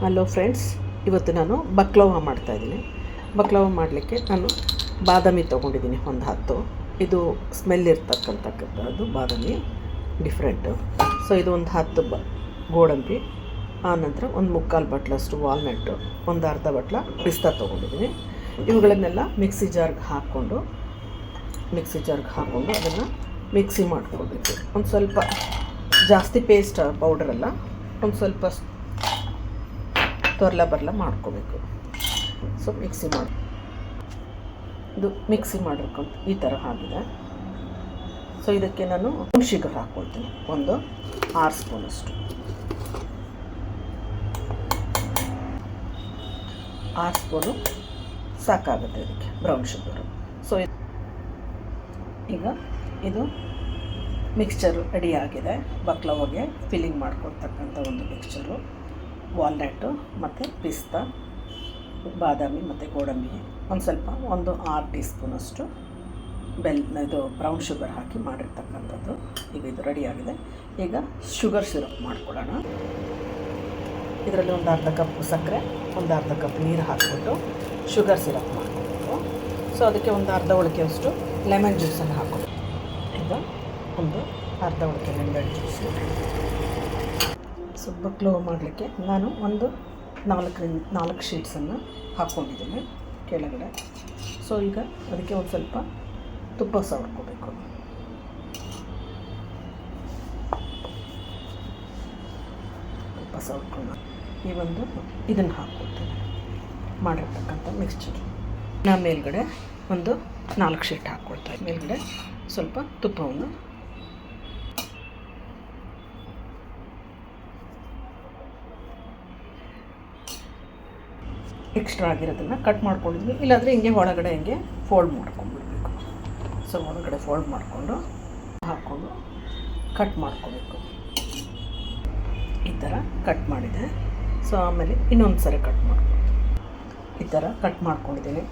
Hello friends, ಇವತ್ತು ನಾನು ಬಕ್ಲವಾ ಮಾಡ್ತಾಯಿದ್ದೀನಿ. ಬಕ್ಲವಾ ಮಾಡಲಿಕ್ಕೆ ನಾನು ಬಾದಾಮಿ ತೊಗೊಂಡಿದ್ದೀನಿ ಒಂದು 10. ಇದು ಸ್ಮೆಲ್ ಇರ್ತಕ್ಕಂಥದ್ದು ಬಾದಾಮಿ ಡಿಫ್ರೆಂಟು. ಸೊ ಇದು ಒಂದು 10 ಗೋಡಂಬಿ, ಆನಂತರ ಒಂದು 3/4 ಬಟ್ಲಷ್ಟು ವಾಲ್ನಟ್ಟು, ಒಂದು ಅರ್ಧ ಬಟ್ಲ ಪಿಸ್ತಾ ತೊಗೊಂಡಿದ್ದೀನಿ. ಇವುಗಳನ್ನೆಲ್ಲ ಮಿಕ್ಸಿ ಜಾರ್ಗೆ ಹಾಕ್ಕೊಂಡು ಅದನ್ನು ಮಿಕ್ಸಿ ಮಾಡ್ಕೊಳ್ಬೇಕು. ಒಂದು ಸ್ವಲ್ಪ ಜಾಸ್ತಿ ಪೇಸ್ಟ್ ಪೌಡರಲ್ಲ, ಒಂದು ಸ್ವಲ್ಪ ತೊರ್ಲ ಮಾಡ್ಕೋಬೇಕು. ಸೊ ಮಿಕ್ಸಿ ಮಾಡಿರ್ಕೊಂಡು ಈ ಥರ ಆಗಿದೆ. ಸೊ ಇದಕ್ಕೆ ನಾನು ಶುಗರ್ ಹಾಕ್ಕೊಳ್ತೀನಿ, ಒಂದು 6 ಸ್ಪೂನಷ್ಟು. 6 ಸ್ಪೂನು ಸಾಕಾಗುತ್ತೆ ಇದಕ್ಕೆ ಬ್ರೌನ್ ಶುಗರು. ಸೊ ಈಗ ಇದು ಮಿಕ್ಸ್ಚರು ರೆಡಿಯಾಗಿದೆ. ಬಕ್ಲವಾಗೆ ಫಿಲ್ಲಿಂಗ್ ಮಾಡ್ಕೊಳ್ತಕ್ಕಂಥ ಒಂದು ಮಿಕ್ಸ್ಚರು. ವಾಲ್ನಟ್ಟು ಮತ್ತು ಪಿಸ್ತಾ, ಬಾದಾಮಿ ಮತ್ತು ಗೋಡಂಬಿ, ಒಂದು 6 ಟೀ ಸ್ಪೂನಷ್ಟು ಇದು ಬ್ರೌನ್ ಶುಗರ್ ಹಾಕಿ ಮಾಡಿರ್ತಕ್ಕಂಥದ್ದು. ಈಗ ಇದು ರೆಡಿಯಾಗಿದೆ. ಈಗ ಶುಗರ್ ಸಿರಪ್ ಮಾಡ್ಕೊಳ್ಳೋಣ. ಇದರಲ್ಲಿ ಒಂದು ಅರ್ಧ ಕಪ್ ಸಕ್ಕರೆ, ಒಂದು ಅರ್ಧ ಕಪ್ ನೀರು ಹಾಕ್ಬಿಟ್ಟು ಶುಗರ್ ಸಿರಪ್ ಮಾಡ್ಕೊಬೇಕು. ಸೊ ಅದಕ್ಕೆ ಒಂದು ಅರ್ಧ ಉಳಿಕೆಯಷ್ಟು ಲೆಮನ್ ಜ್ಯೂಸನ್ನು ಹಾಕ್ಕೊಂಡು, ಈಗ ಒಂದು ಅರ್ಧ ಉಳಿಕೆ ಲೆಮನ್ ಜ್ಯೂಸು. ಸೊ ಬಕ್ಲವಾ ಮಾಡಲಿಕ್ಕೆ ನಾನು ಒಂದು 4 ಶೀಟ್ಸನ್ನು ಹಾಕ್ಕೊಂಡಿದ್ದೀನಿ ಕೆಳಗಡೆ. ಸೊ ಈಗ ಅದಕ್ಕೆ ಒಂದು ಸ್ವಲ್ಪ ತುಪ್ಪ ಸವರ್ಕೋಬೇಕು. ತುಪ್ಪ ಸವರ್ಕೊಂಡು ಈ ಒಂದು ಇದನ್ನು ಹಾಕ್ಕೊಳ್ತೀನಿ, ಮಾಡಿರ್ತಕ್ಕಂಥ ಮಿಕ್ಸ್ಚರ್. ನಾನು ಮೇಲ್ಗಡೆ ಒಂದು 4 ಶೀಟ್ ಹಾಕ್ಕೊಳ್ತೀನಿ. ಮೇಲ್ಗಡೆ ಸ್ವಲ್ಪ ತುಪ್ಪವನ್ನು ಎಕ್ಸ್ಟ್ರಾ ಆಗಿರೋದನ್ನು ಕಟ್ ಮಾಡ್ಕೊಂಡಿದ್ವಿ. ಇಲ್ಲಾಂದರೆ ಹಿಂಗೆ ಒಳಗಡೆ ಹಿಂಗೆ ಫೋಲ್ಡ್ ಮಾಡ್ಕೊಂಡ್ಬಿಡ್ಬೇಕು. ಸೊ ಒಳಗಡೆ ಫೋಲ್ಡ್ ಮಾಡಿಕೊಂಡು ಹಾಕ್ಕೊಂಡು ಕಟ್ ಮಾಡ್ಕೋಬೇಕು. ಈ ಥರ ಕಟ್ ಮಾಡಿದೆ. ಸೊ ಆಮೇಲೆ ಇನ್ನೊಂದು ಸರಿ ಕಟ್ ಮಾಡ್ಕೊಂಡು ಈ ಥರ ಕಟ್ ಮಾಡ್ಕೊಂಡಿದ್ದೀನಿ.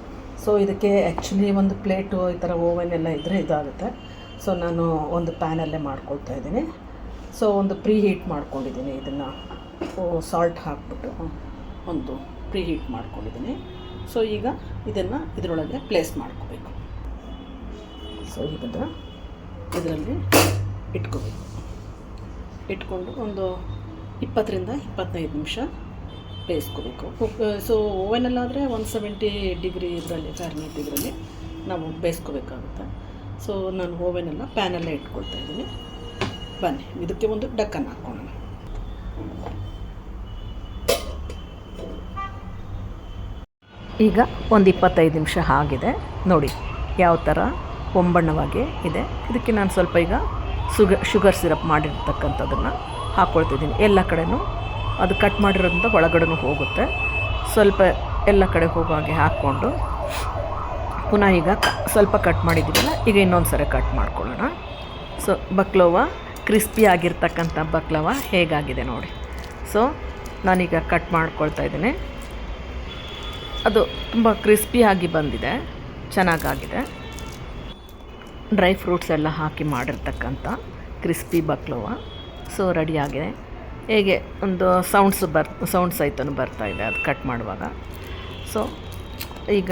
ಸೊ ಇದಕ್ಕೆ ಆ್ಯಕ್ಚುಲಿ ಒಂದು ಪ್ಲೇಟು ಈ ಥರ ಓವೆನ್ ಎಲ್ಲ ಇದ್ದರೆ ಇದಾಗುತ್ತೆ. ಸೊ ನಾನು ಒಂದು ಪ್ಯಾನಲ್ಲೇ ಮಾಡ್ಕೊಳ್ತಾ ಇದ್ದೀನಿ. ಸೊ ಒಂದು ಪ್ರೀ ಹೀಟ್ ಮಾಡ್ಕೊಂಡಿದ್ದೀನಿ. ಇದನ್ನು ಸಾಲ್ಟ್ ಹಾಕ್ಬಿಟ್ಟು ಒಂದು ಪ್ರೀ ಹೀಟ್ ಮಾಡ್ಕೊಂಡಿದ್ದೀನಿ. ಸೊ ಈಗ ಇದನ್ನು ಇದರೊಳಗೆ ಪ್ಲೇಸ್ ಮಾಡ್ಕೋಬೇಕು. ಸೊ ಈಗ ಇದರಲ್ಲಿ ಇಟ್ಕೋಬೇಕು. ಇಟ್ಕೊಂಡು ಒಂದು 20ರಿಂದ 25 ನಿಮಿಷ ಬೇಯಿಸ್ಕೋಬೇಕು. ಸೊ ಓವೆನಲ್ಲಾದರೆ 170 ಡಿಗ್ರಿ ಇದರಲ್ಲಿ ಫ್ಯಾರನ್ಹೀಟ್ ಇದರಲ್ಲಿ ನಾವು ಬೇಯಿಸ್ಕೋಬೇಕಾಗುತ್ತೆ. ಸೊ ನಾನು ಓವೆನೆಲ್ಲ ಪ್ಯಾನಲ್ಲೇ ಇಟ್ಕೊಳ್ತಾ ಇದ್ದೀನಿ. ಬನ್ನಿ ಇದಕ್ಕೆ ಒಂದು ಡಕ್ಕನ್ ಹಾಕ್ಕೊಳ್ಳೋಣ. ಈಗ ಒಂದು 25 ನಿಮಿಷ ಆಗಿದೆ. ನೋಡಿ ಯಾವ ಥರ ಹೊಂಬಣ್ಣವಾಗಿ ಇದೆ. ಇದಕ್ಕೆ ನಾನು ಸ್ವಲ್ಪ ಈಗ ಶುಗರ್ ಸಿರಪ್ ಮಾಡಿರ್ತಕ್ಕಂಥದ್ದನ್ನು ಹಾಕ್ಕೊಳ್ತಿದ್ದೀನಿ. ಎಲ್ಲ ಕಡೆನೂ ಅದು ಕಟ್ ಮಾಡಿರೋದ್ರಿಂದ ಒಳಗಡೆನೂ ಹೋಗುತ್ತೆ. ಸ್ವಲ್ಪ ಎಲ್ಲ ಕಡೆ ಹೋಗೋ ಹಾಗೆ ಹಾಕ್ಕೊಂಡು ಪುನಃ ಈಗ ಸ್ವಲ್ಪ ಕಟ್ ಮಾಡಿದ್ದೀವಲ್ಲ, ಈಗ ಇನ್ನೊಂದು ಸರಿ ಕಟ್ ಮಾಡ್ಕೊಳ್ಳೋಣ. ಸೊ ಬಕ್ಲವಾ ಕ್ರಿಸ್ಪಿ ಆಗಿರ್ತಕ್ಕಂಥ ಬಕ್ಲವಾ ಹೇಗಾಗಿದೆ ನೋಡಿ. ಸೊ ನಾನೀಗ ಕಟ್ ಮಾಡ್ಕೊಳ್ತಾ ಇದ್ದೀನಿ. ಅದು ತುಂಬ ಕ್ರಿಸ್ಪಿಯಾಗಿ ಬಂದಿದೆ, ಚೆನ್ನಾಗಾಗಿದೆ. ಡ್ರೈ ಫ್ರೂಟ್ಸ್ ಎಲ್ಲ ಹಾಕಿ ಮಾಡಿರ್ತಕ್ಕಂಥ ಕ್ರಿಸ್ಪಿ ಬಕ್ಲವಾ. ಸೊ ರೆಡಿಯಾಗಿದೆ. ಹೇಗೆ ಒಂದು ಸೌಂಡ್ಸ್ ಸಹಿತ ಬರ್ತಾಯಿದೆ ಅದು ಕಟ್ ಮಾಡುವಾಗ. ಸೊ ಈಗ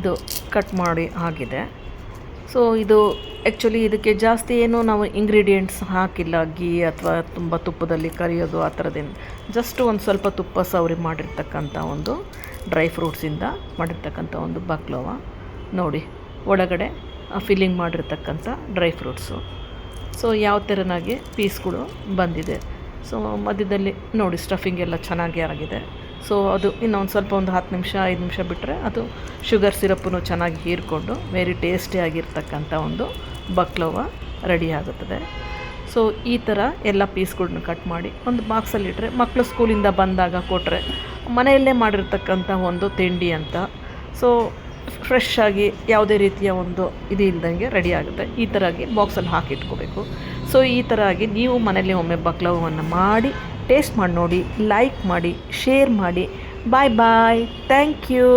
ಇದು ಕಟ್ ಮಾಡಿ ಆಗಿದೆ. ಸೊ ಇದು ಆ್ಯಕ್ಚುಲಿ ಇದಕ್ಕೆ ಜಾಸ್ತಿ ಏನು ನಾವು ಇಂಗ್ರೀಡಿಯೆಂಟ್ಸ್ ಹಾಕಿಲ್ಲ, ಗೀ ಅಥವಾ ತುಂಬ ತುಪ್ಪದಲ್ಲಿ ಕರಿಯೋದು ಆ ಥರದ್ದೇನು. ಜಸ್ಟ್ ಒಂದು ಸ್ವಲ್ಪ ತುಪ್ಪ ಸವರಿ ಮಾಡಿರ್ತಕ್ಕಂಥ ಒಂದು ಡ್ರೈ ಫ್ರೂಟ್ಸಿಂದ ಮಾಡಿರ್ತಕ್ಕಂಥ ಒಂದು ಬಕ್ಲವಾ. ನೋಡಿ ಒಳಗಡೆ ಫಿಲ್ಲಿಂಗ್ ಮಾಡಿರ್ತಕ್ಕಂಥ ಡ್ರೈ ಫ್ರೂಟ್ಸು. ಸೊ ಯಾವ ಥರನಾಗಿ ಪೀಸ್ಗಳು ಬಂದಿದೆ. ಸೊ ಮಧ್ಯದಲ್ಲಿ ನೋಡಿ ಸ್ಟಫಿಂಗ್ ಎಲ್ಲ ಚೆನ್ನಾಗೇ ಆಗಿದೆ. ಸೊ ಅದು ಇನ್ನೊಂದು ಸ್ವಲ್ಪ ಒಂದು 10 ನಿಮಿಷ 5 ನಿಮಿಷ ಬಿಟ್ಟರೆ ಅದು ಶುಗರ್ ಸಿರಪ್ಪನ್ನು ಚೆನ್ನಾಗಿ ಹೀರ್ಕೊಂಡು ವೆರಿ ಟೇಸ್ಟಿಯಾಗಿರ್ತಕ್ಕಂಥ ಒಂದು ಬಕ್ಲವಾ ರೆಡಿ ಆಗುತ್ತದೆ. ಸೊ ಈ ಥರ ಎಲ್ಲ ಪೀಸ್ಗಳನ್ನ ಕಟ್ ಮಾಡಿ ಒಂದು ಬಾಕ್ಸಲ್ಲಿಟ್ಟರೆ ಮಕ್ಕಳು ಸ್ಕೂಲಿಂದ ಬಂದಾಗ ಕೊಟ್ಟರೆ ಮನೆಯಲ್ಲೇ ಮಾಡಿರ್ತಕ್ಕಂಥ ಒಂದು ತಿಂಡಿ ಅಂತ. ಸೊ ಫ್ರೆಶ್ ಆಗಿ ಯಾವುದೇ ರೀತಿಯ ಒಂದು ಇದು ಇಲ್ದಂಗೆ ರೆಡಿ ಆಗುತ್ತೆ. ಈ ಥರಾಗಿ ಬಾಕ್ಸಲ್ಲಿ ಹಾಕಿಟ್ಕೋಬೇಕು. ಸೊ ಈ ಥರ ಆಗಿ ನೀವು ಮನೆಯಲ್ಲೇ ಒಮ್ಮೆ ಬಕ್ಲವಾವನ್ನು ಮಾಡಿ ಟೇಸ್ಟ್ ಮಾಡಿ ನೋಡಿ, ಲೈಕ್ ಮಾಡಿ, ಶೇರ್ ಮಾಡಿ. ಬಾಯ್ ಬಾಯ್, ಥ್ಯಾಂಕ್ ಯು.